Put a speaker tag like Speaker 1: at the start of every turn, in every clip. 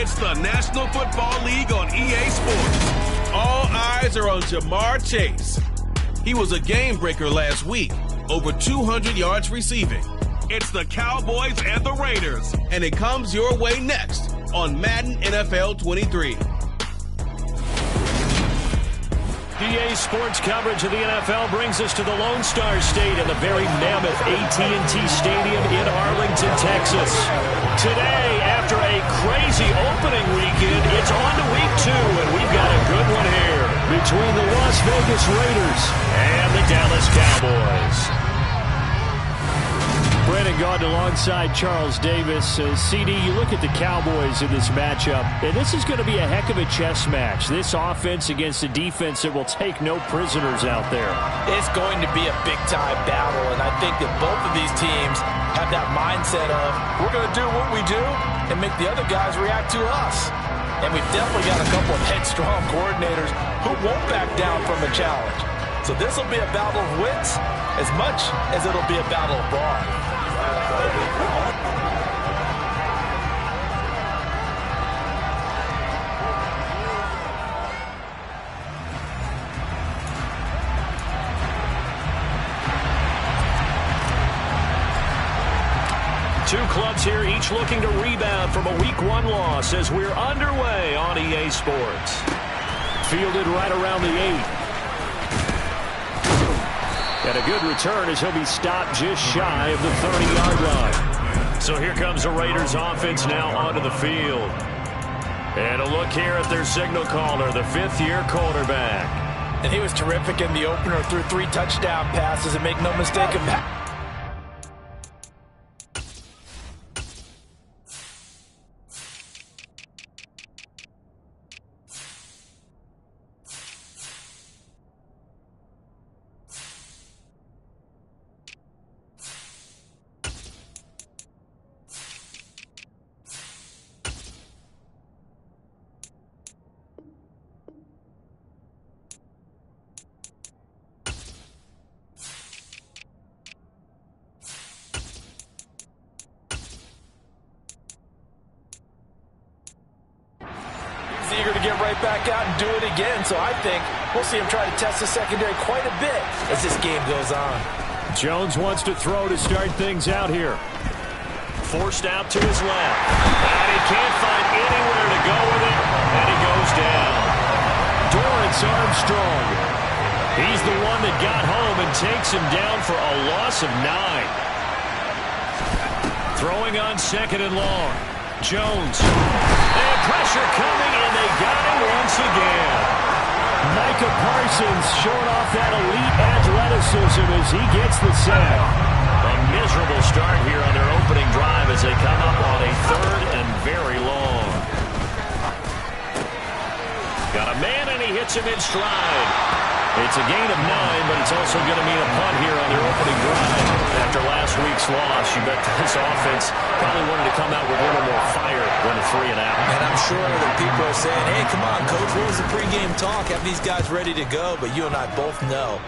Speaker 1: It's the National Football League on EA Sports. All eyes are on Ja'Marr Chase. He was a game breaker last week, over 200 yards receiving. It's the Cowboys and the Raiders, and it comes your way next on Madden NFL 23.
Speaker 2: EA Sports coverage of the NFL brings us to the Lone Star State and the very mammoth AT&T Stadium in Arlington, Texas. Today, after a crazy opening weekend, it's on to week 2, and we've got a good one here between the Las Vegas Raiders and the Dallas Cowboys. Brandon Gaudin alongside Charles Davis. CD, you look at the Cowboys in this matchup, and this is going to be a heck of a chess match. This offense against a defense that will take no prisoners out there.
Speaker 3: It's going to be a big-time battle, and I think that both of these teams have that mindset of, we're going to do what we do and make the other guys react to us. And we've definitely got a couple of headstrong coordinators who won't back down from a challenge. So this will be a battle of wits as much as it'll be a battle of brawn.
Speaker 2: Two clubs here, each looking to rebound from a Week 1 loss as we're underway on EA Sports. Fielded right around the 8. And a good return as he'll be stopped just shy of the 30-yard line. So here comes the Raiders offense now onto the field. And a look here at their signal caller, the 5th-year quarterback.
Speaker 3: And he was terrific in the opener, threw 3 touchdown passes, and make no mistake about it. Eager to get right back out and do it again, so I think we'll see him try to test the secondary quite a bit as this game goes on.
Speaker 2: Jones wants to throw to start things out here. Forced out to his left, and he can't find anywhere to go with it, and he goes down. Dorrance Armstrong, he's the one that got home and takes him down for a loss of 9. Throwing on 2nd and long. Jones. And pressure coming, and they got him once again. Micah Parsons showing off that elite athleticism as he gets the sack. A miserable start here on their opening drive as they come up on a 3rd and very long. Got a man, and he hits him in stride. It's a gain of 9, but it's also going to mean a punt here on their opening drive. After last week's loss, you bet this offense probably wanted to come out with a little more fire than a 3 and out.
Speaker 3: And I'm sure that people are saying, hey, come on, Coach, what was the pregame talk? Have these guys ready to go? But you and I both know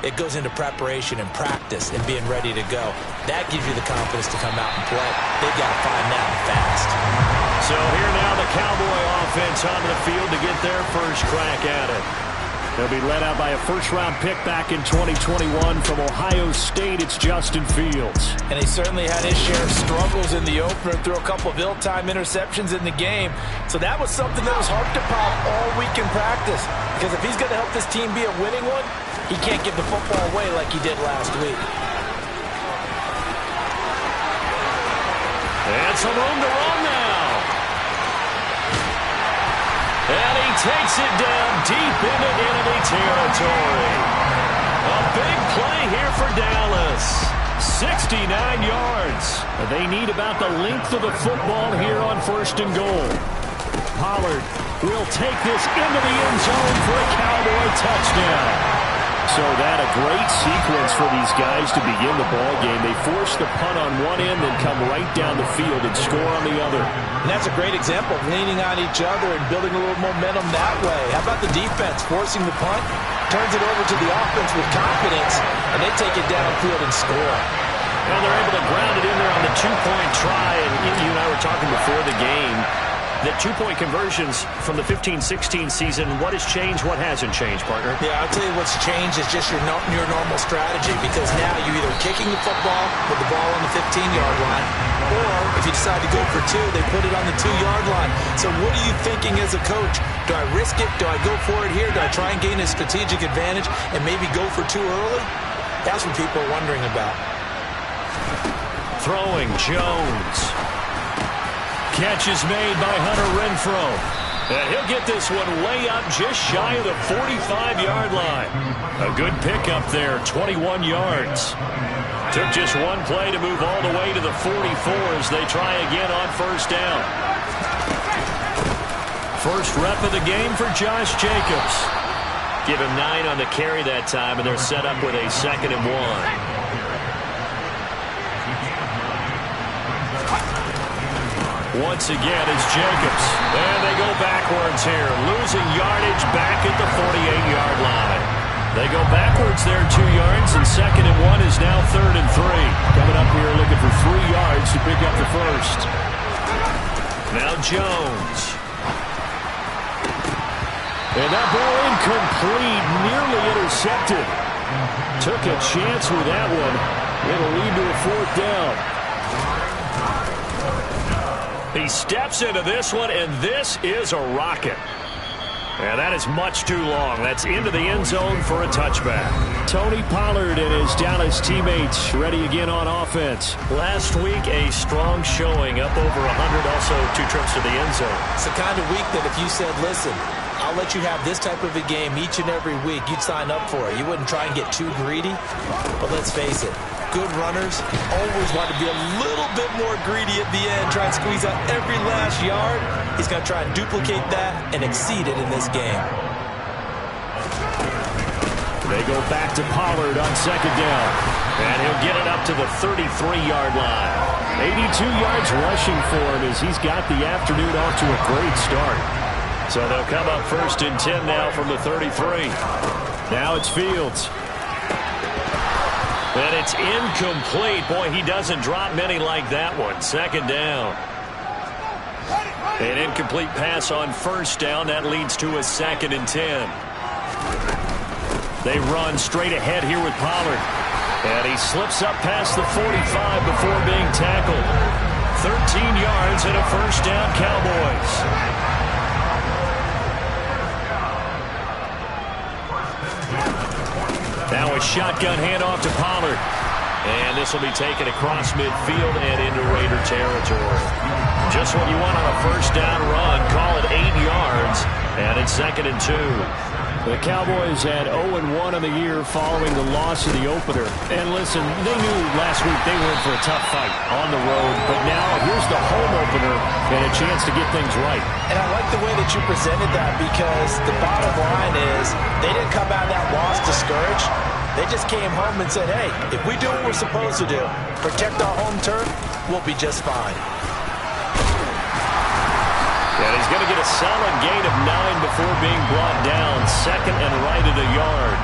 Speaker 3: it goes into preparation and practice and being ready to go. That gives you the confidence to come out and play. They've got to find that fast.
Speaker 2: So here now the Cowboy offense onto the field to get their first crack at it. They'll be led out by a first-round pick back in 2021 from Ohio State. It's Justin Fields.
Speaker 3: And he certainly had his share of struggles in the opener, threw a couple of ill-timed interceptions in the game. So that was something that was harped upon all week in practice. Because if he's going to help this team be a winning one, he can't give the football away like he did last week.
Speaker 2: And some room to run now. And he takes it down deep into enemy territory. A big play here for Dallas. 69 yards. They need about the length of the football here on 1st and goal. Pollard will take this into the end zone for a Cowboy touchdown. So that a great sequence for these guys to begin the ball game. They force the punt on one end, then come right down the field and score on the other.
Speaker 3: And that's a great example of leaning on each other and building a little momentum that way. How about the defense forcing the punt, turns it over to the offense with confidence, and they take it downfield and score.
Speaker 2: Well, they're able to ground it in there on the 2-point try, and you and I were talking before the game. the two-point conversions from the 15-16 season, what has changed, what hasn't changed, partner?
Speaker 3: Yeah, I'll tell you what's changed is just your normal strategy, because now you're either kicking the football with the ball on the 15-yard line, or if you decide to go for two, they put it on the 2-yard line. So what are you thinking as a coach? Do I risk it? Do I go for it here? Do I try and gain a strategic advantage and maybe go for two early? That's what people are wondering about.
Speaker 2: Throwing, Jones. Catch is made by Hunter Renfrow. And he'll get this one way up just shy of the 45-yard line. A good pickup there, 21 yards. Took just one play to move all the way to the 44 as they try again on first down. First rep of the game for Josh Jacobs. Give him 9 on the carry that time, and they're set up with a 2nd and 1. Once again, it's Jacobs. And they go backwards here. Losing yardage back at the 48-yard line. They go backwards there 2 yards, and 2nd and 1 is now 3rd and 3. Coming up here looking for 3 yards to pick up the first. Now Jones. And that ball incomplete, nearly intercepted. Took a chance with that one. It'll lead to a 4th down. He steps into this one, and this is a rocket. And that is much too long. That's into the end zone for a touchback. Tony Pollard and his Dallas teammates ready again on offense. Last week, a strong showing, up over 100, also 2 trips to the end zone.
Speaker 3: It's the kind of week that if you said, listen, I'll let you have this type of a game each and every week, you'd sign up for it. You wouldn't try and get too greedy. But let's face it, good runners always want to be a little bit more greedy at the end, try and squeeze out every last yard. He's going to try and duplicate that and exceed it in this game.
Speaker 2: They go back to Pollard on 2nd down. And he'll get it up to the 33-yard line. 82 yards rushing for him as he's got the afternoon off to a great start. So they'll come up 1st and 10 now from the 33. Now it's Fields. And it's incomplete. Boy, he doesn't drop many like that one. 2nd down. An incomplete pass on 1st down. That leads to a 2nd and 10. They run straight ahead here with Pollard. And he slips up past the 45 before being tackled. 13 yards and a 1st down, Cowboys. Now a shotgun handoff to Pollard. And this will be taken across midfield and into Raider territory. Just what you want on a 1st down run. Call it 8 yards. And it's 2nd and 2. The Cowboys had 0-1 on the year following the loss of the opener. And listen, they knew last week they were in for a tough fight on the road. But now here's the home opener and a chance to get things right.
Speaker 3: And I like the way that you presented that, because the bottom line is they didn't come out of that loss discouraged. They just came home and said, hey, if we do what we're supposed to do, protect our home turf, we'll be just fine.
Speaker 2: And he's going to get a solid gain of 9 before being brought down. 2nd and right at a yard.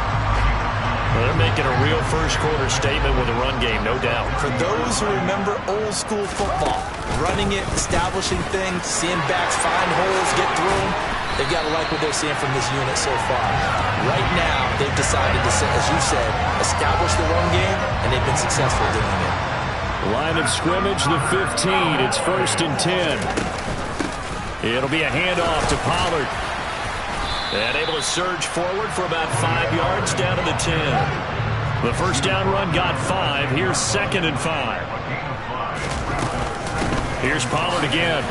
Speaker 2: Well, they're making a real first-quarter statement with a run game, no doubt.
Speaker 3: For those who remember old-school football, running it, establishing things, seeing backs find holes, get through them, they've got to like what they're seeing from this unit so far. Right now, they've decided to, as you said, establish the run game, and they've been successful doing it.
Speaker 2: Line of scrimmage, the 15. It's 1st and 10. It'll be a handoff to Pollard. And able to surge forward for about 5 yards down to the 10. The 1st down run got 5. Here's 2nd and 5. Here's Pollard again.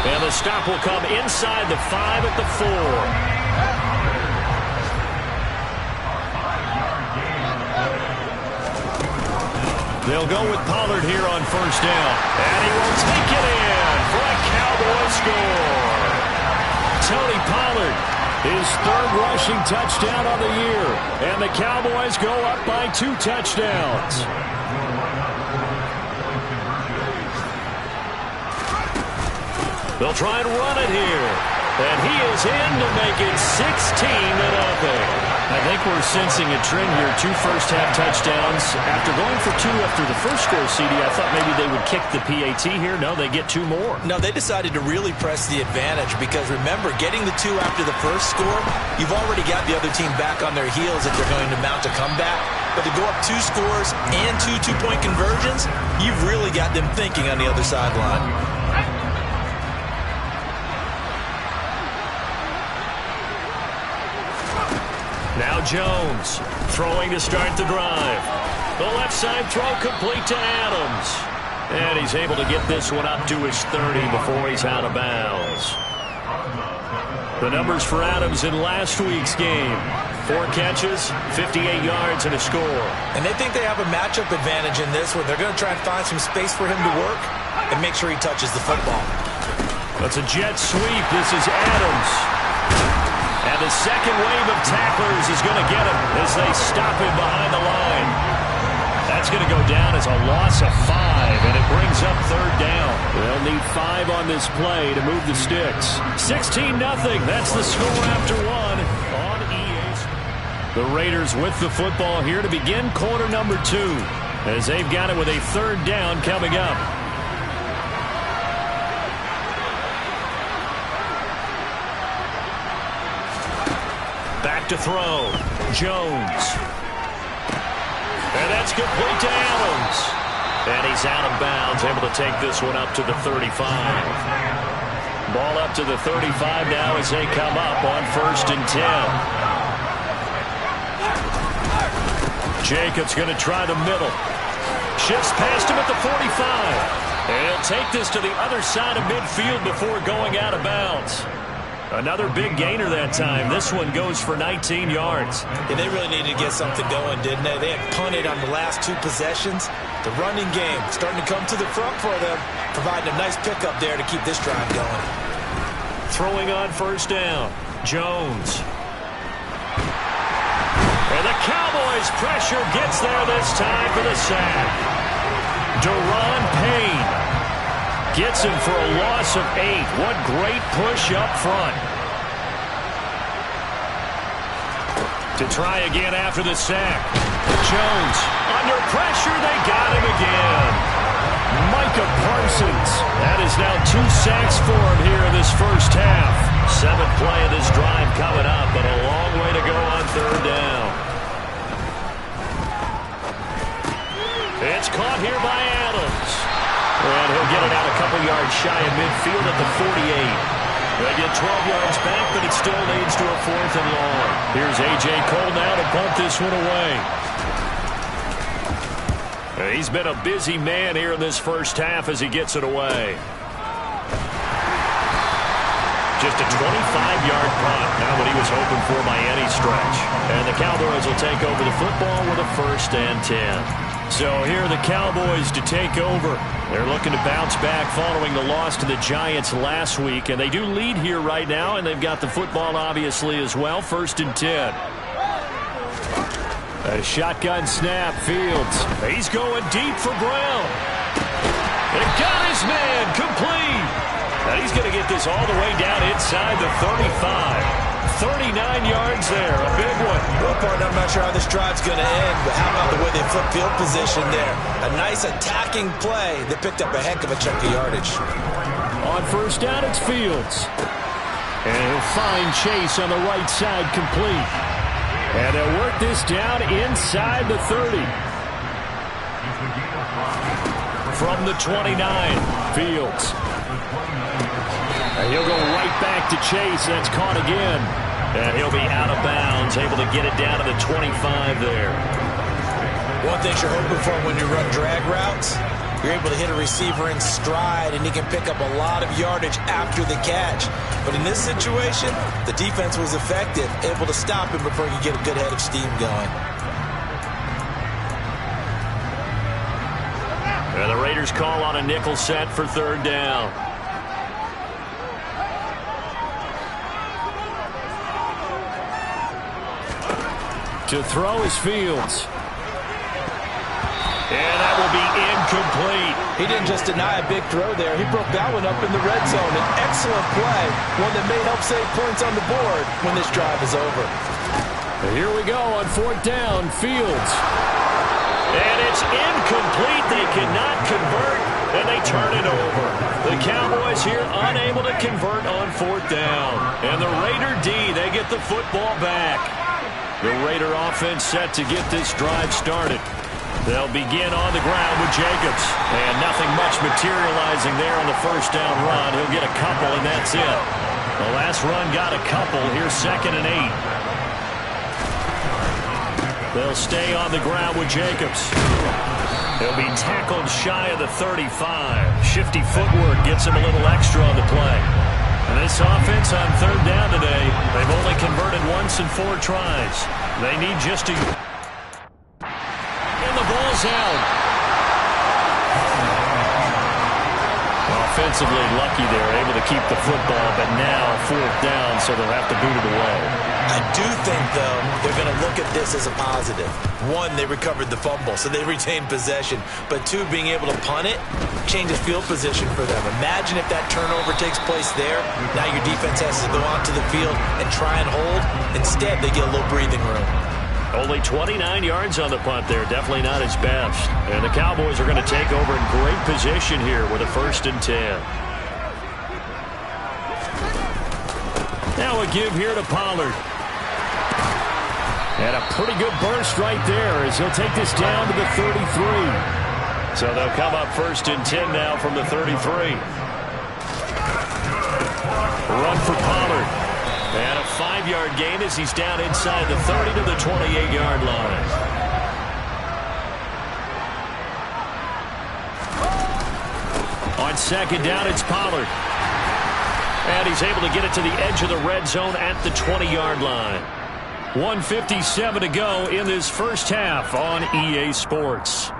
Speaker 2: And the stop will come inside the 5 at the 4. They'll go with Pollard here on 1st down. And he will take it in for a Cowboy score. Tony Pollard, his 3rd rushing touchdown on the year. And the Cowboys go up by 2 touchdowns. They'll try and run it here. And he is in to make it 16-0. I think we're sensing a trend here. 2 first-half touchdowns. After going for 2 after the first score, CD, I thought maybe they would kick the PAT here. No, they get 2 more.
Speaker 3: No, they decided to really press the advantage because, remember, getting the 2 after the first score, you've already got the other team back on their heels if they're going to mount a comeback. But to go up 2 scores and 2 two-point conversions, you've really got them thinking on the other sideline.
Speaker 2: Now Jones throwing to start the drive. The left side throw complete to Adams. And he's able to get this one up to his 30 before he's out of bounds. The numbers for Adams in last week's game. 4 catches, 58 yards, and a score.
Speaker 3: And they think they have a matchup advantage in this one. They're going to try and find some space for him to work and make sure he touches the football.
Speaker 2: That's a jet sweep. This is Adams. And the second wave of tacklers is going to get him as they stop him behind the line. That's going to go down as a loss of 5, and it brings up 3rd down. They'll need 5 on this play to move the sticks. 16-0. That's the score after 1 on EA. The Raiders with the football here to begin quarter number 2 as they've got it with a 3rd down coming up. Back to throw. Jones. And that's complete to Adams. And he's out of bounds, able to take this one up to the 35. Ball up to the 35 now as they come up on 1st and 10. Jacobs going to try the middle. Shifts past him at the 45. And he'll take this to the other side of midfield before going out of bounds. Another big gainer that time. This one goes for 19 yards.
Speaker 3: Yeah, they really needed to get something going, didn't they? They had punted on the last 2 possessions. The running game starting to come to the front for them, providing a nice pickup there to keep this drive going.
Speaker 2: Throwing on 1st down. Jones. And the Cowboys pressure gets there this time for the sack. Daron Payne gets him for a loss of 8. What great push up front. To try again after the sack. Jones under pressure. They got him again. Micah Parsons. That is now 2 sacks for him here in this first half. 7th play of this drive coming up, but a long way to go on 3rd down. It's caught here by Adams. And he'll get it out a couple yards shy of midfield at the 48. They get 12 yards back, but it still leads to a 4th and long. Here's A.J. Cole now to punt this one away. He's been a busy man here in this first half as he gets it away. Just a 25-yard punt, not what he was hoping for by any stretch. And the Cowboys will take over the football with a 1st and 10. So here are the Cowboys to take over. They're looking to bounce back following the loss to the Giants last week. And they do lead here right now, and they've got the football obviously as well. 1st and 10. A shotgun snap, Fields. He's going deep for Brown. And got his man complete. And he's going to get this all the way down inside the 35. 39 yards there, a big one.
Speaker 3: Well, partner, I'm not sure how this drive's going to end, but how about the way they flip field position there? A nice attacking play that picked up a heck of a chunk of yardage.
Speaker 2: On 1st down, it's Fields. And he'll find Chase on the right side complete. And they'll work this down inside the 30. From the 29, Fields. And he'll go right back to Chase. That's caught again. And he'll be out of bounds, able to get it down to the 25 there.
Speaker 3: One thing you're hoping for when you run drag routes, you're able to hit a receiver in stride, and he can pick up a lot of yardage after the catch. But in this situation, the defense was effective, able to stop him before you get a good head of steam going.
Speaker 2: And the Raiders call on a nickel set for 3rd down. To throw is Fields. And that will be incomplete.
Speaker 3: He didn't just deny a big throw there. He broke that one up in the red zone. An excellent play, one that may help save points on the board when this drive is over.
Speaker 2: Here we go on 4th down. Fields. And it's incomplete. They cannot convert, and they turn it over. The Cowboys here unable to convert on 4th down. And the Raider D, they get the football back. The Raider offense set to get this drive started. They'll begin on the ground with Jacobs. And nothing much materializing there on the 1st down run. He'll get a couple, and that's it. The last run got a couple. Here's 2nd and 8. They'll stay on the ground with Jacobs. He'll be tackled shy of the 35. Shifty footwork gets him a little extra on the play. And this offense on 3rd down today, they've only converted once in 4 tries. They need just to... And the ball's out. Offensively lucky they're able to keep the football, but now 4th down, so they'll have to boot it away.
Speaker 3: I do think, though, they're going to look at this as a positive. 1, they recovered the fumble, so they retained possession. But 2, being able to punt it changes field position for them. Imagine if that turnover takes place there. Now your defense has to go onto the field and try and hold. Instead, they get a little breathing room.
Speaker 2: Only 29 yards on the punt there. Definitely not his best. And the Cowboys are going to take over in great position here with a 1st and 10. Now a give here to Pollard. And a pretty good burst right there as he'll take this down to the 33. So they'll come up 1st and 10 now from the 33. Run for Pollard. And a 5-yard gain as he's down inside the 30 to the 28-yard line. On 2nd down, it's Pollard. And he's able to get it to the edge of the red zone at the 20-yard line. 1:57 to go in this first half on EA Sports.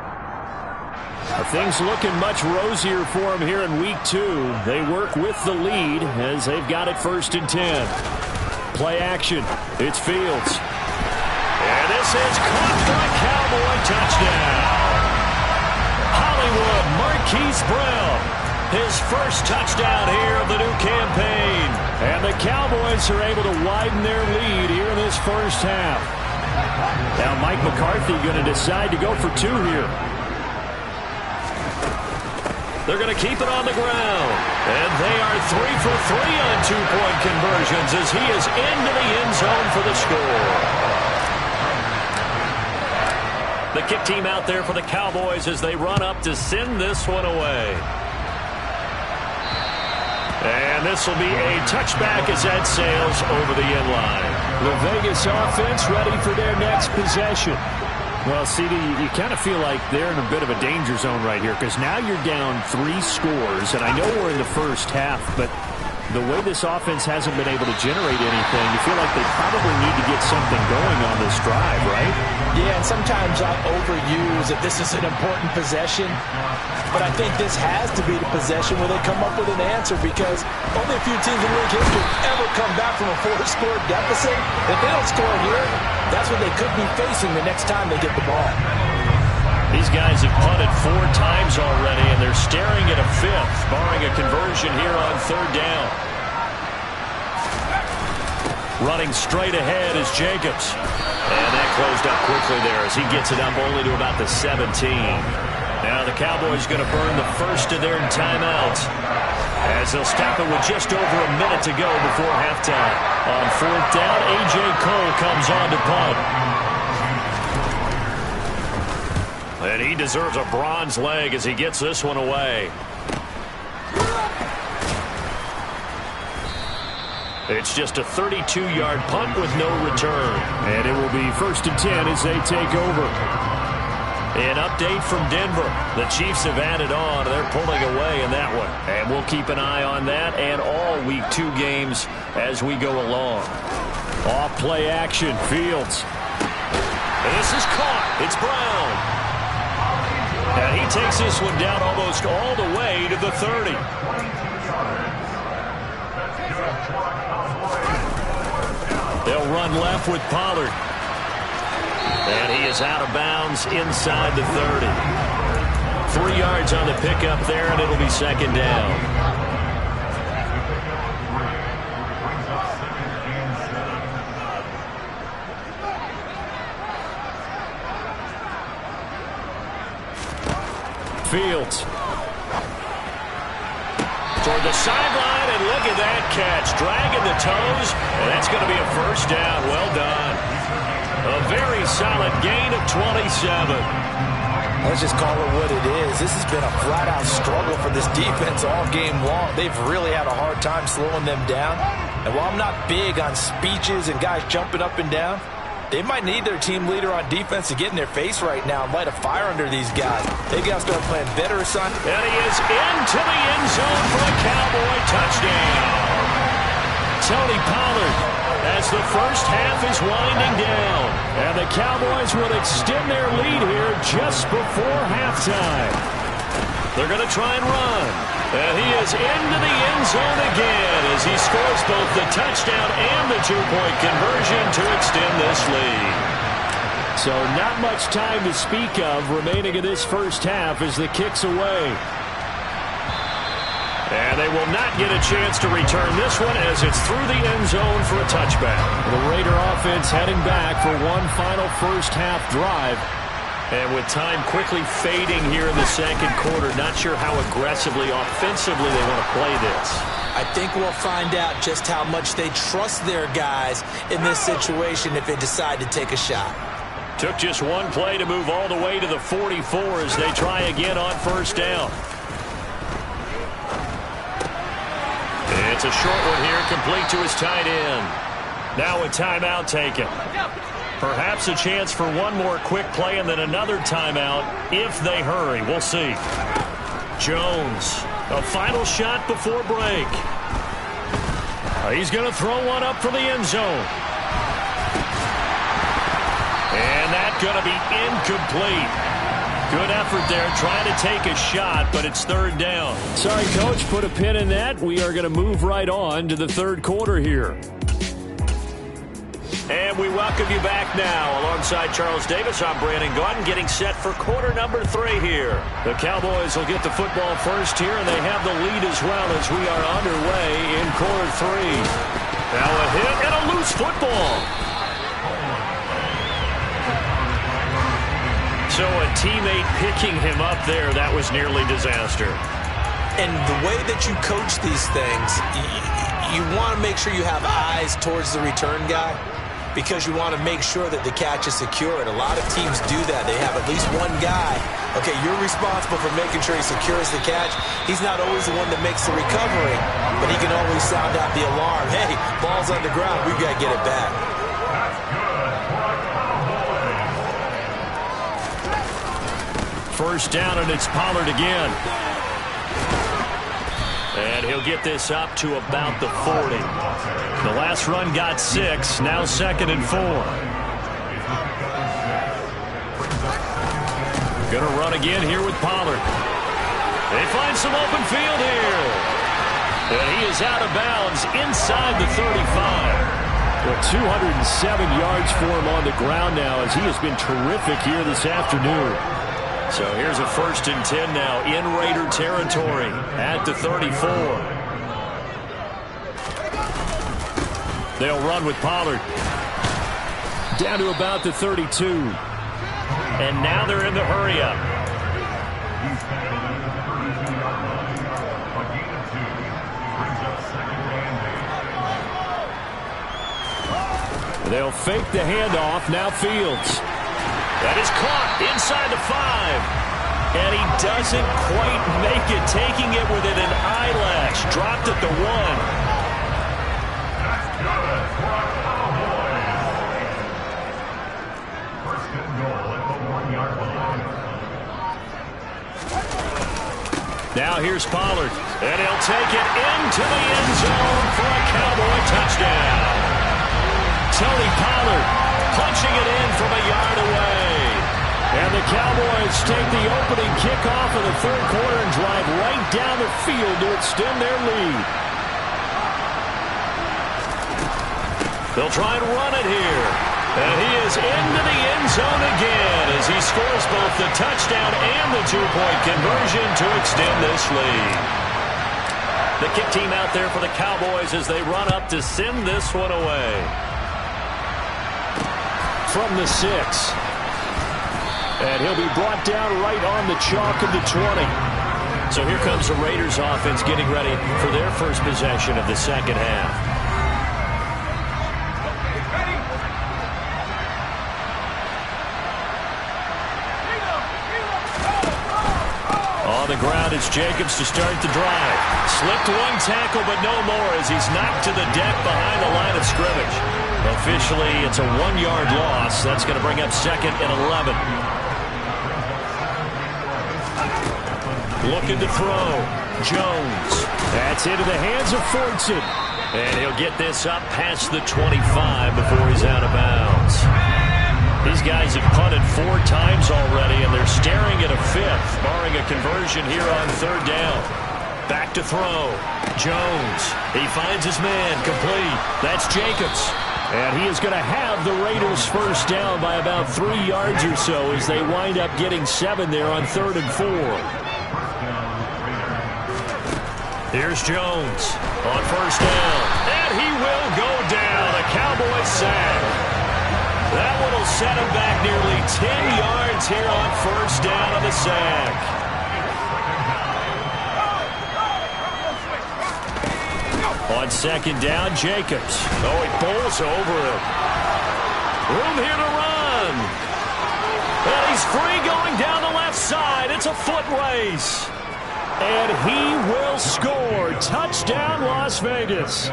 Speaker 2: Things looking much rosier for them here in week 2. They work with the lead as they've got it 1st and 10. Play action. It's Fields. And this is caught for a Cowboy touchdown. Hollywood Marquise Brown. His first touchdown here of the new campaign. And the Cowboys are able to widen their lead here in this first half. Now Mike McCarthy going to decide to go for 2 here. They're going to keep it on the ground. And they are 3 for 3 on 2-point conversions as he is into the end zone for the score. The kick team out there for the Cowboys as they run up to send this one away. And this will be a touchback as that sails over the end line. The Vegas offense ready for their next possession. Well, CD, you kind of feel like they're in a bit of a danger zone right here because now you're down 3 scores, and I know we're in the first half, but the way this offense hasn't been able to generate anything, you feel like they probably need to get something going on this drive, right?
Speaker 3: Yeah, and sometimes I overuse that this is an important possession, but I think this has to be the possession where they come up with an answer because only a few teams in league history ever come back from a 4-score deficit. If they don't score here, that's what they could be facing the next time they get the ball.
Speaker 2: These guys have punted 4 times already, and they're staring at a 5th, barring a conversion here on 3rd down. Running straight ahead is Jacobs. And that closed up quickly there as he gets it up only to about the 17. Now the Cowboys going to burn the first of their timeouts as they'll stop it with just over a minute to go before halftime. On 4th down, A.J. Cole comes on to punt. And he deserves a bronze leg as he gets this one away. It's just a 32-yard punt with no return. And it will be 1st and 10 as they take over. An update from Denver. The Chiefs have added on. They're pulling away in that one. And we'll keep an eye on that and all Week 2 games as we go along. Off play action. Fields. And this is caught. It's Brown. And he takes this one down almost all the way to the 30. They'll run left with Pollard. And he is out of bounds inside the 30. 3 yards on the pickup there, and it'll be second down. Fields. Toward the sideline, and look at that catch. Dragging the toes, and that's going to be a first down. Well done. A very solid gain of 27.
Speaker 3: Let's just call it what it is. This has been a flat-out struggle for this defense all game long. They've really had a hard time slowing them down. And while I'm not big on speeches and guys jumping up and down, they might need their team leader on defense to get in their face right now and light a fire under these guys. They got to start playing better assignments.
Speaker 2: And he is into the end zone for a Cowboy touchdown. Tony Pollard, as the first half is winding down. And the Cowboys will extend their lead here just before halftime. They're going to try and run. And he is into the end zone again as he scores both the touchdown and the two-point conversion to extend this lead. So not much time to speak of remaining in this first half as the kick's away. And they will not get a chance to return this one as it's through the end zone for a touchback. The Raider offense heading back for one final first half drive. And with time quickly fading here in the second quarter, not sure how aggressively, offensively they want to play this.
Speaker 3: I think we'll find out just how much they trust their guys in this situation if they decide to take a shot.
Speaker 2: Took just one play to move all the way to the 44 as they try again on first down. It's a short one here, complete to his tight end. Now a timeout taken. Perhaps a chance for one more quick play and then another timeout if they hurry. We'll see. Jones, a final shot before break. He's going to throw one up for the end zone. And that's going to be incomplete. Good effort there, trying to take a shot, but it's third down. Sorry, Coach, put a pin in that. We are going to move right on to the third quarter here. And we welcome you back now. Alongside Charles Davis, I'm Brandon Gaudin, getting set for quarter number 3 here. The Cowboys will get the football first here, and they have the lead as well as we are underway in quarter 3. Now a hit and a loose football. So a teammate picking him up there, that was nearly disaster.
Speaker 3: And the way that you coach these things, you want to make sure you have eyes towards the return guy, because you want to make sure that the catch is secured. A lot of teams do that. They have at least one guy. Okay, you're responsible for making sure he secures the catch. He's not always the one that makes the recovery, but he can always sound out the alarm. Hey, ball's on the ground. We've got to get it back.
Speaker 2: First down, and it's Pollard again. And he'll get this up to about the 40. The last run got 6, now 2nd and 4. Gonna run again here with Pollard. They find some open field here. And he is out of bounds inside the 35. Well, 207 yards for him on the ground now as he has been terrific here this afternoon. So here's a 1st and 10 now in Raider territory at the 34. They'll run with Pollard. Down to about the 32. And now they're in the hurry-up. They'll fake the handoff. Now Fields. That is caught inside the 5. And he doesn't quite make it, taking it within an eyelash. Dropped at the 1. Now here's Pollard. And he'll take it into the end zone for a Cowboy touchdown. Tony Pollard punching it in from a yard away. And the Cowboys take the opening kickoff of the third quarter and drive right down the field to extend their lead. They'll try and run it here. And he is into the end zone again as he scores both the touchdown and the two-point conversion to extend this lead. The kick team out there for the Cowboys as they run up to send this one away. From the 6. And he'll be brought down right on the chalk of the 20. So here comes the Raiders offense getting ready for their first possession of the second half. On the ground, it's Jacobs to start the drive. Slipped one tackle, but no more as he's knocked to the deck behind the line of scrimmage. Officially, it's a 1-yard loss. That's going to bring up 2nd and 11. Looking to throw. Jones. That's into the hands of Fortson. And he'll get this up past the 25 before he's out of bounds. These guys have punted 4 times already, and they're staring at a 5th, barring a conversion here on 3rd down. Back to throw. Jones. He finds his man. Complete. That's Jacobs. And he is going to have the Raiders first down by about 3 yards or so as they wind up getting 7 there on 3rd and 4. Here's Jones on first down. And he will go down. A Cowboys sack. That one will set him back nearly 10 yards here on first down on the sack. On 2nd down, Jacobs. Oh, he bowls over it. Room here to run. And he's free going down the left side. It's a foot race. And he will score. Touchdown, Las Vegas.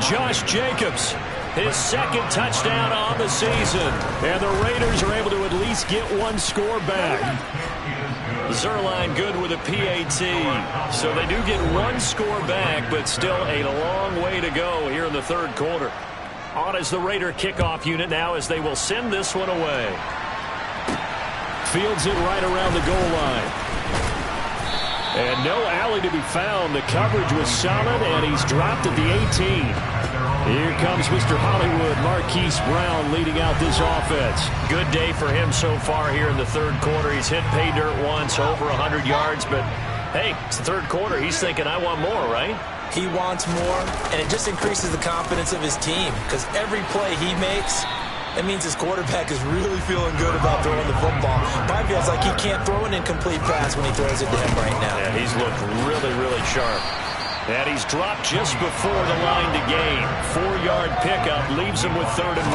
Speaker 2: Josh Jacobs. His 2nd touchdown on the season. And the Raiders are able to at least get 1 score back. Zerline good with a PAT. So they do get 1 score back, but still a long way to go here in the 3rd quarter. On is the Raider kickoff unit now as they will send this one away. Fields it right around the goal line. And no alley to be found. The coverage was solid, and he's dropped at the 18. Here comes Mr. Hollywood, Marquise Brown, leading out this offense. Good day for him so far here in the 3rd quarter. He's hit pay dirt once, over 100 yards, but hey, it's the 3rd quarter. He's thinking, I want more, right?
Speaker 3: He wants more, and it just increases the confidence of his team because every play he makes, it means his quarterback is really feeling good about throwing the football. Probably feels like he can't throw an incomplete pass when he throws it to him right now.
Speaker 2: Yeah, he's looked really, really sharp. And he's dropped just before the line to gain. 4-yard pickup leaves him with 3rd and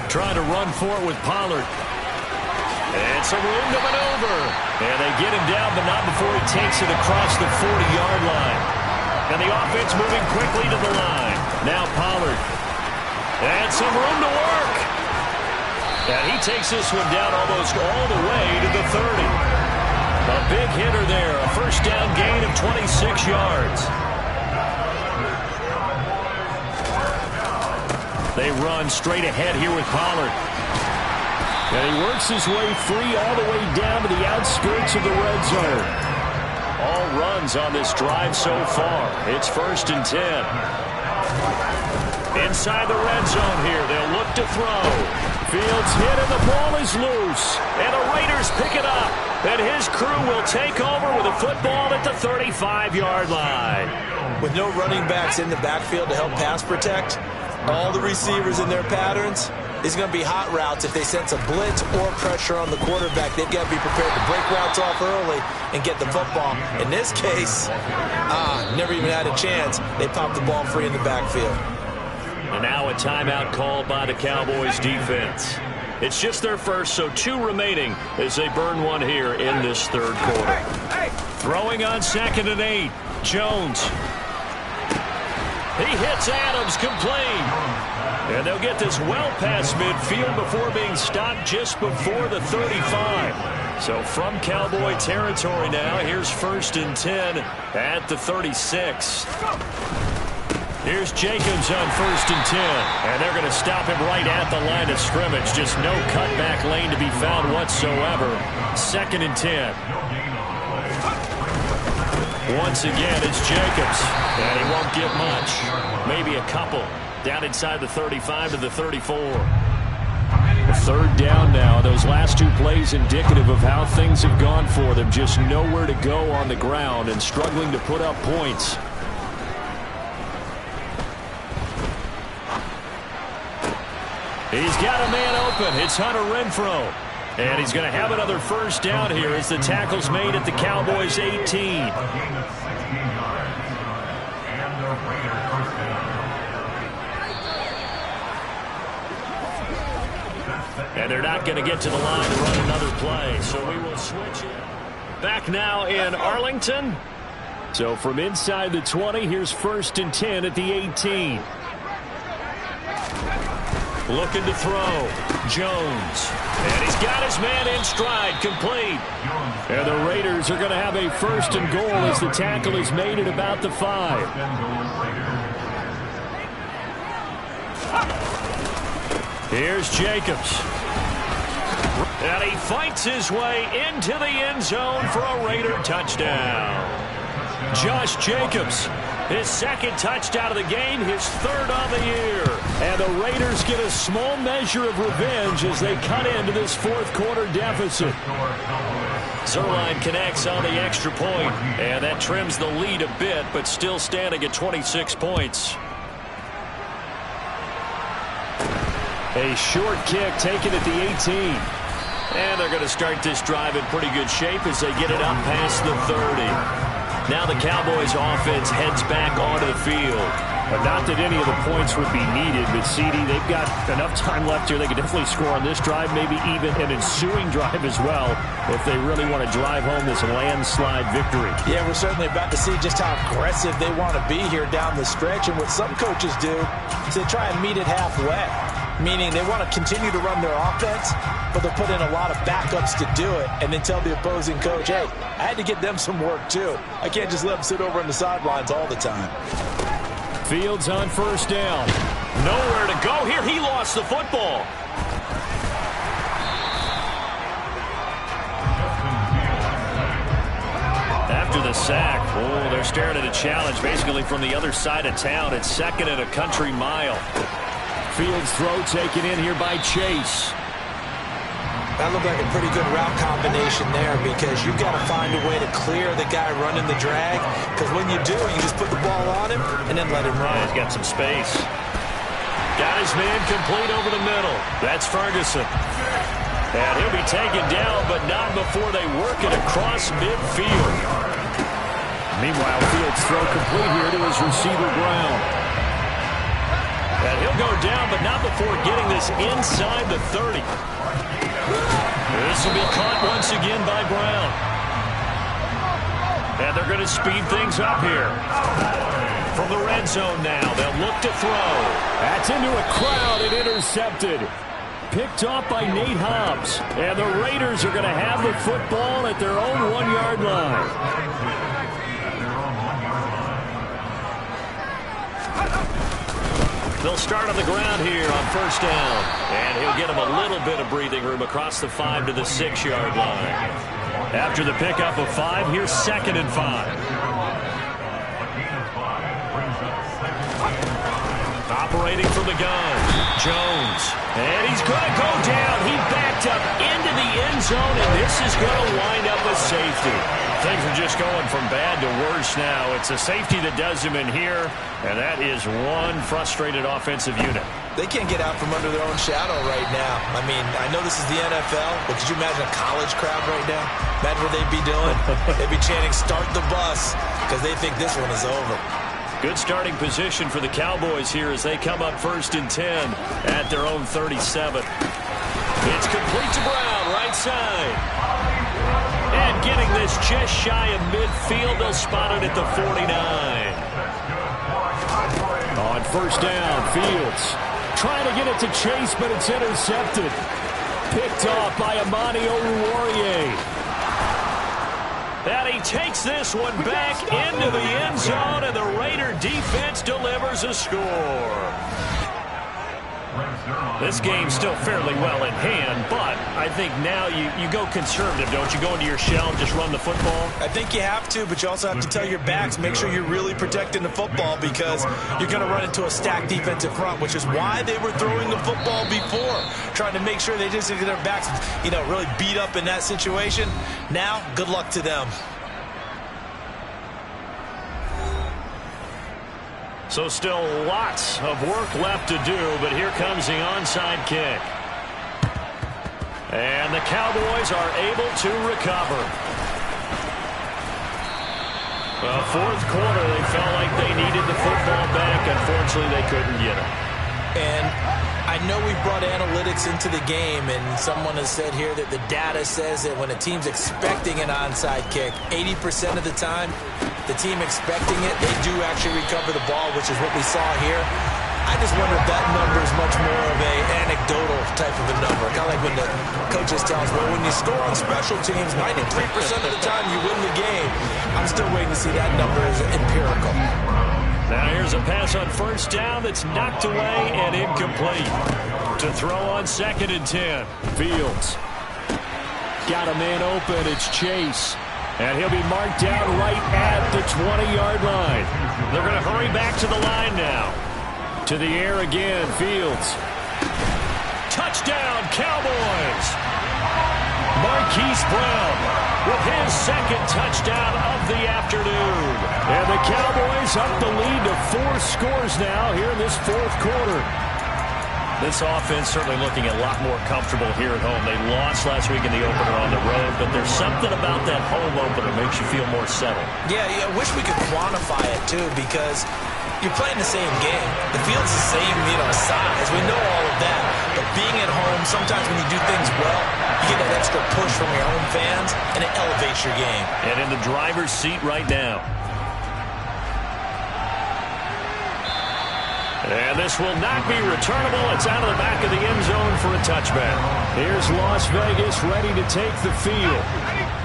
Speaker 2: 1. Trying to run for it with Pollard. And some room to maneuver. And they get him down, but not before he takes it across the 40-yard line. And the offense moving quickly to the line. Now Pollard. And some room to work. And he takes this one down almost all the way to the 30. A big hitter there. A first down gain of 26 yards. They run straight ahead here with Pollard. And he works his way free all the way down to the outskirts of the red zone. All runs on this drive so far. It's 1st and 10. Inside the red zone here. They'll look to throw. Fields hit and the ball is loose. And the Raiders pick it up. And his crew will take over with a football at the 35-yard line.
Speaker 3: With no running backs in the backfield to help pass protect, all the receivers in their patterns, it's going to be hot routes. If they sense a blitz or pressure on the quarterback, they've got to be prepared to break routes off early and get the football. In this case, never even had a chance. They popped the ball free in the backfield.
Speaker 2: And now a timeout called by the Cowboys defense. It's just their first, so 2 remaining as they burn one here in this 3rd quarter. Throwing on 2nd and 8. Jones. He hits Adams complete. And they'll get this well past midfield before being stopped just before the 35. So from Cowboy territory now, here's 1st and 10 at the 36. Here's Jacobs on 1st and 10. And they're going to stop him right at the line of scrimmage. Just no cutback lane to be found whatsoever. 2nd and 10. Once again, it's Jacobs. And he won't get much. Maybe a couple. Down inside the 35 to the 34. Third down now. Those last two plays indicative of how things have gone for them. Just nowhere to go on the ground and struggling to put up points. He's got a man open. It's Hunter Renfrow. And he's going to have another first down here as the tackle's made at the Cowboys' 18. And they're not going to get to the line to run another play, so we will switch it. Back now in Arlington. So from inside the 20, here's 1st and 10 at the 18. Looking to throw. Jones. And he's got his man in stride, complete. And the Raiders are going to have a 1st and goal as the tackle is made at about the 5. Here's Jacobs. And he fights his way into the end zone for a Raider touchdown. Josh Jacobs, his 2nd touchdown of the game, his 3rd on the year. And the Raiders get a small measure of revenge as they cut into this 4th quarter deficit. Zuerlein connects on the extra point, and that trims the lead a bit, but still standing at 26 points. A short kick taken at the 18. And they're going to start this drive in pretty good shape as they get it up past the 30. Now the Cowboys offense heads back onto the field. But not that any of the points would be needed, but CD, they've got enough time left here. They can definitely score on this drive, maybe even an ensuing drive as well, if they really want to drive home this landslide victory. Yeah, we're certainly about to see just how aggressive they want to be here down the stretch. And what some coaches do is they try and meet it halfway, meaning they want to continue to run their offense, but they'll put in a lot of backups to do it and then tell the opposing coach, hey, I had to get them some work too. I can't just let them sit over on the sidelines all the time. Fields on 1st down. Nowhere to go here. He lost the football. After the sack, oh, they're staring at a challenge basically from the other side of town. It's 2nd and a country mile. Fields throw taken in here by Chase. That looked like a pretty good route combination there because you've got to find a way to clear the guy running the drag, because when you do, you just put the ball on him and then let him run. He's got some space. Got his man complete over the middle. That's Ferguson. And he'll be taken down, but not before they work it across midfield. Meanwhile, Fields throw complete here to his receiver, Brown. And he'll go down, but not before getting this inside the 30. This will be caught once again by Brown. And they're going to speed things up here. From the red zone now, they'll look to throw. That's into a crowd and intercepted. Picked off by Nate Hobbs. And the Raiders are going to have the football at their own 1-yard line. They'll start on the ground here on 1st down. And he'll get him a little bit of breathing room across the 5 to the 6-yard line. After the pickup of 5, here's 2nd and 5. Operating from the gun, Jones. And he's going to go down. He backed up into the end zone, and this is going to wind up with safety. Things are just going from bad to worse now. It's a safety that does him in here, and that is one frustrated offensive unit. They can't get out from under their own shadow right now. I mean, I know this is the NFL, but could you imagine a college crowd right now? Imagine what they'd be doing. They'd be chanting, "Start the bus," because they think this one is over. Good starting position for the Cowboys here as they come up 1st and 10 at their own 37. It's complete to Brown, right side. And getting this just shy of midfield, they'll spot it at the 49. On 1st down, Fields trying to get it to Chase, but it's intercepted. Picked off by Amani Oruwariye. And he takes this one back into the end zone, and the Raider defense delivers a score. This game's still fairly well in hand, but I think now you go conservative, don't you? Go into your shell and just run the football?
Speaker 3: I think you have to, but you also have to tell your backs, make sure you're really protecting the football because you're going to run into a stacked defensive front, which is why they were throwing the football before, trying to make sure they just get their backs, really beat up in that situation. Now, good luck to them.
Speaker 2: So still lots of work left to do, but here comes the onside kick. And the Cowboys are able to recover. Fourth quarter, they felt like they needed the football back. Unfortunately, they couldn't get it.
Speaker 3: And I know we brought analytics into the game, and someone has said here that the data says that when a team's expecting an onside kick, 80% of the time, the team expecting it, they do actually recover the ball, which is what we saw here. I just wonder if that number is much more of an anecdotal type of a number. Kind of like when the coaches tell us, well, when you score on special teams, 93% of the time you win the game. I'm still waiting to see that number as empirical.
Speaker 2: Now here's a pass on first down that's knocked away and incomplete. To throw on 2nd and 10. Fields. Got a man open. It's Chase. And he'll be marked down right at the 20-yard line. They're going to hurry back to the line now. To the air again. Fields. Touchdown, Cowboys. Marquise Brown with his 2nd touchdown of the afternoon. And the Cowboys up the lead to 4 scores now here in this 4th quarter. This offense certainly looking a lot more comfortable here at home. They lost last week in the opener on the road, but there's something about that home opener that makes you feel more settled.
Speaker 3: Yeah, I wish we could quantify it, too, because you're playing the same game. The field's the same, size. We know all of that. But being at home, sometimes when you do things well, you get that extra push from your home fans, and it elevates your game.
Speaker 2: And in the driver's seat right now. And this will not be returnable. It's out of the back of the end zone for a touchback. Here's Las Vegas ready to take the field.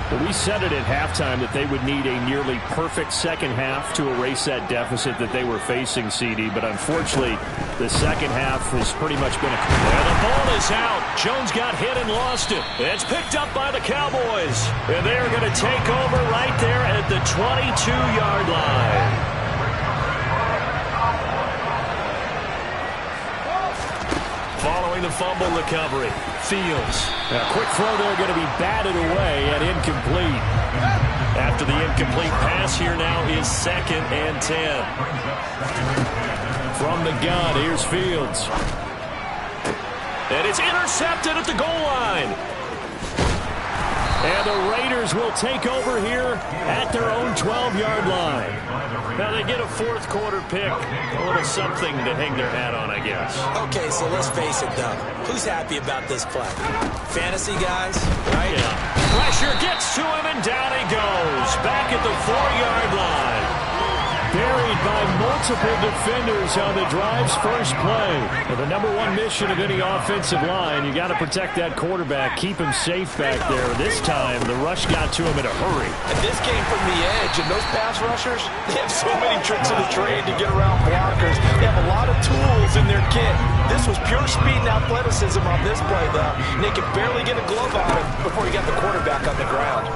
Speaker 2: Well, we said it at halftime that they would need a nearly perfect second half to erase that deficit that they were facing, CD. But unfortunately, the second half has pretty much been a... And the ball is out. Jones got hit and lost it. It's picked up by the Cowboys. And they're going to take over right there at the 22-yard line. Following the fumble recovery, Fields. A quick throw there going to be batted away and incomplete. After the incomplete pass, here now is 2nd and 10. From the gun, here's Fields. And it's intercepted at the goal line. And the Raiders will take over here at their own 12-yard line. Now they get a 4th quarter pick. A little something to hang their hat on, I guess.
Speaker 3: Okay, so let's face it, though. Who's happy about this play? Fantasy guys, right?
Speaker 2: Yeah. Pressure gets to him, and down he goes. Back at the 4-yard line. Buried by multiple defenders on the drive's first play. Well, the number one mission of any offensive line, you got to protect that quarterback, keep him safe back there. This time, the rush got to him in a hurry.
Speaker 3: And this came from the edge, and those pass rushers, they have so many tricks of the trade to get around blockers. They have a lot of tools in their kit. This was pure speed and athleticism on this play, though. And they could barely get a glove on him before he got the quarterback on the ground.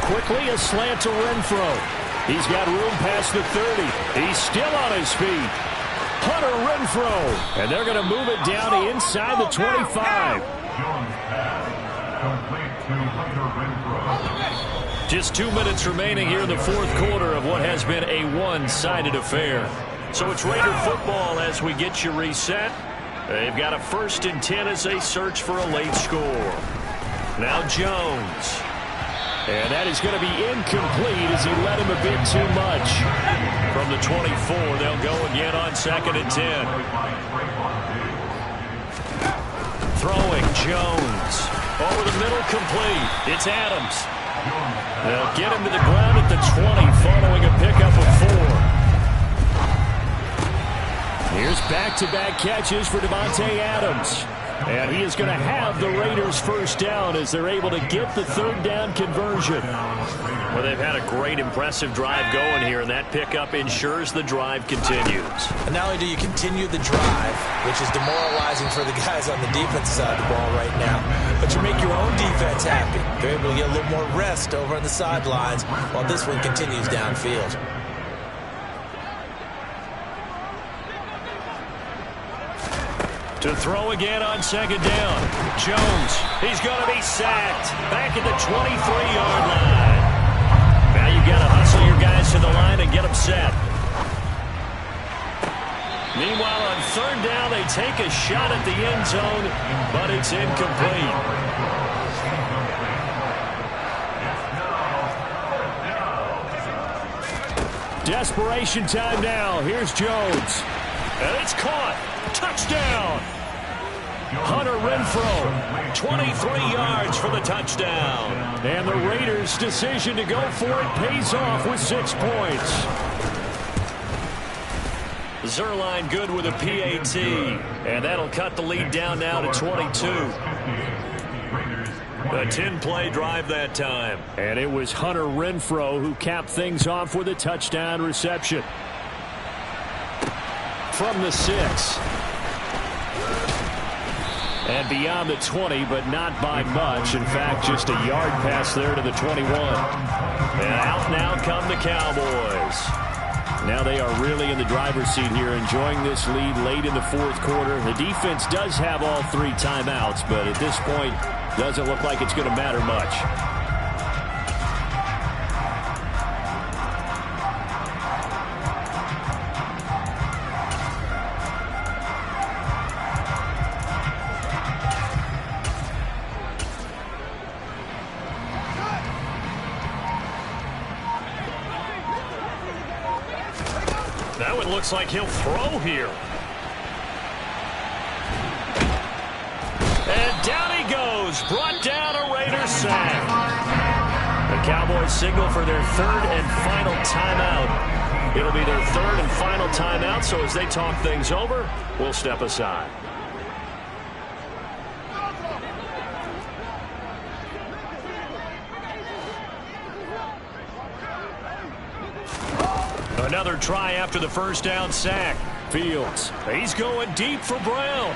Speaker 2: Quickly, a slant to Renfro. He's got room past the 30. He's still on his feet. Hunter Renfro. And they're going to move it down inside the 25. Just 2 minutes remaining here in the 4th quarter of what has been a one-sided affair. So it's Raider football as we get you reset. They've got a 1st and 10 as they search for a late score. Now Jones. And that is going to be incomplete as he led him a bit too much. From the 24, they'll go again on 2nd and 10. Throwing Jones. Over the middle, complete. It's Adams. They'll get him to the ground at the 20 following a pickup of 4. Here's back-to-back catches for Davante Adams. And he is going to have the Raiders first down as they're able to get the third down conversion. Well, they've had a great, impressive drive going here, and that pickup ensures the drive continues.
Speaker 3: And not only do you continue the drive, which is demoralizing for the guys on the defense side of the ball right now, but you make your own defense happy. They're able to get a little more rest over on the sidelines while this one continues downfield.
Speaker 2: To throw again on second down. Jones, he's going to be sacked. Back at the 23-yard line. Now you've got to hustle your guys to the line and get them set. Meanwhile, on third down, they take a shot at the end zone, but it's incomplete. Desperation time now. Here's Jones. And it's caught. Touchdown. Hunter Renfrow, 23 yards for the touchdown. And the Raiders' decision to go for it pays off with 6 points. Zuerlein good with a PAT. And that'll cut the lead down now to 22. A 10-play drive that time. And it was Hunter Renfrow who capped things off with a touchdown reception. From the 6. And beyond the 20, but not by much. In fact, just a yard pass there to the 21. And out now come the Cowboys. Now they are really in the driver's seat here, enjoying this lead late in the fourth quarter. The defense does have all 3 timeouts, but at this point, doesn't look like it's going to matter much. Now it looks like he'll throw here. And down he goes. Brought down a Raiders sack. The Cowboys signal for their third and final timeout. It'll be their third and final timeout, so as they talk things over, we'll step aside. Another try after the first down sack. Fields. He's going deep for Brown.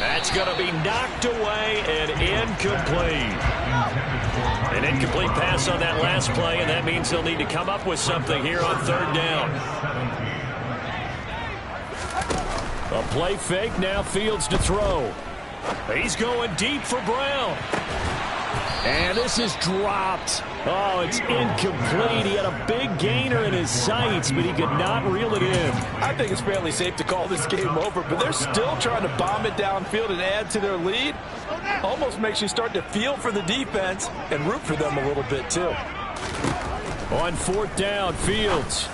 Speaker 2: That's going to be knocked away and incomplete. An incomplete pass on that last play, and that means they'll need to come up with something here on third down. A play fake, now Fields to throw. He's going deep for Brown. And this is dropped. Oh, it's incomplete. He had a big gainer in his sights, but he could not reel it in.
Speaker 3: I think it's fairly safe to call this game over, but they're still trying to bomb it downfield and add to their lead. Almost makes you start to feel for the defense and root for them a little bit, too.
Speaker 2: On fourth down, Fields.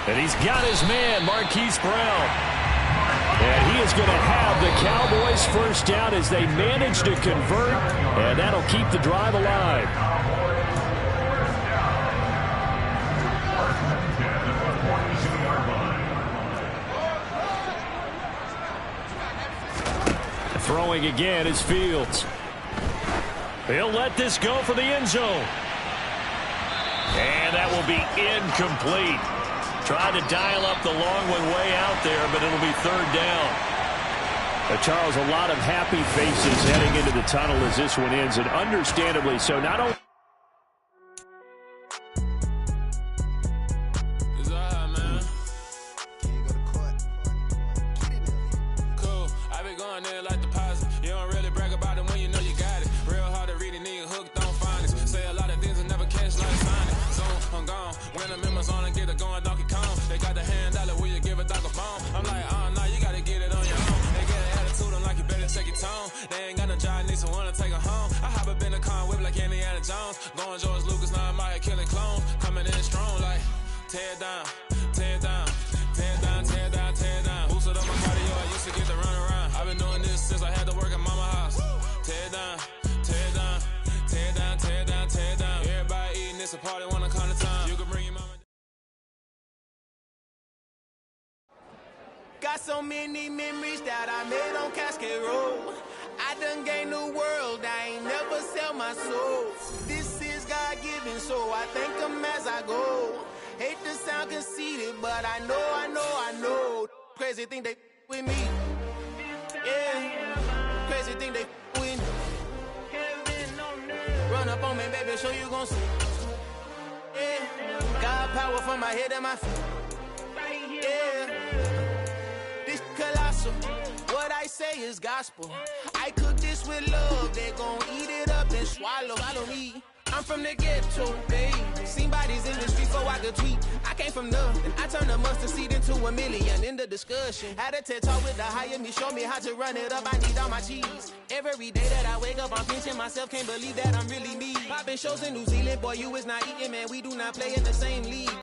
Speaker 2: And he's got his man, Marquise Brown. And he is going to have the Cowboys first down as they manage to convert, and that'll keep the drive alive. Throwing again is Fields. He'll let this go for the end zone. And that will be incomplete. Tried to dial up the long one way out there, but it'll be third down. Charles, a lot of happy faces heading into the tunnel as this one ends, and understandably so. Not only
Speaker 4: going George Lucas, now I'm out here killing clones. Coming in strong like tear down, tear down, tear down, tear down, tear down. Boosted up my cardio, I used to get to run around. I've been doing this since I had to work at mama house. Tear down, tear down, tear down, tear down, tear down. Everybody eating, it's a party, wanna come to time. You can bring your mama.
Speaker 5: Got so many memories that I made on Cascade Road. I done gained the world, I ain't never sell my soul. This is God-given, so I thank him as I go. Hate to sound conceited, but I know. Crazy thing they with me. Yeah, crazy thing they with me. Run up on me, baby, show you gon' see. Yeah, God power from my head and my feet. Yeah, this colossal. What I say is gospel. I cook this with love. They gon' eat it up and swallow me. I'm from the ghetto, babe. Seen bodies in the street before I could tweet. I came from nothing. I turned a mustard seed into a million. In the discussion, had a TED talk with the higher me. Show me how to run it up. I need all my cheese. Every day that I wake up, I'm pinching myself. Can't believe that I'm really me. Popping shows in New Zealand, boy, you is not eating, man. We do not play in the same league.